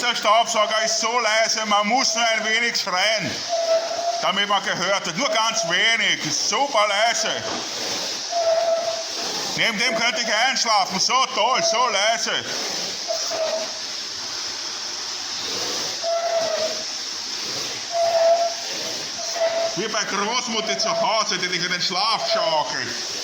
Dieser Staubsauger ist so leise, man muss nur ein wenig schreien, damit man gehört wird. Nur ganz wenig, ist super leise. Neben dem könnte ich einschlafen, so toll, so leise. Wie bei Großmutter zu Hause, die dich in den Schlaf schaukelt.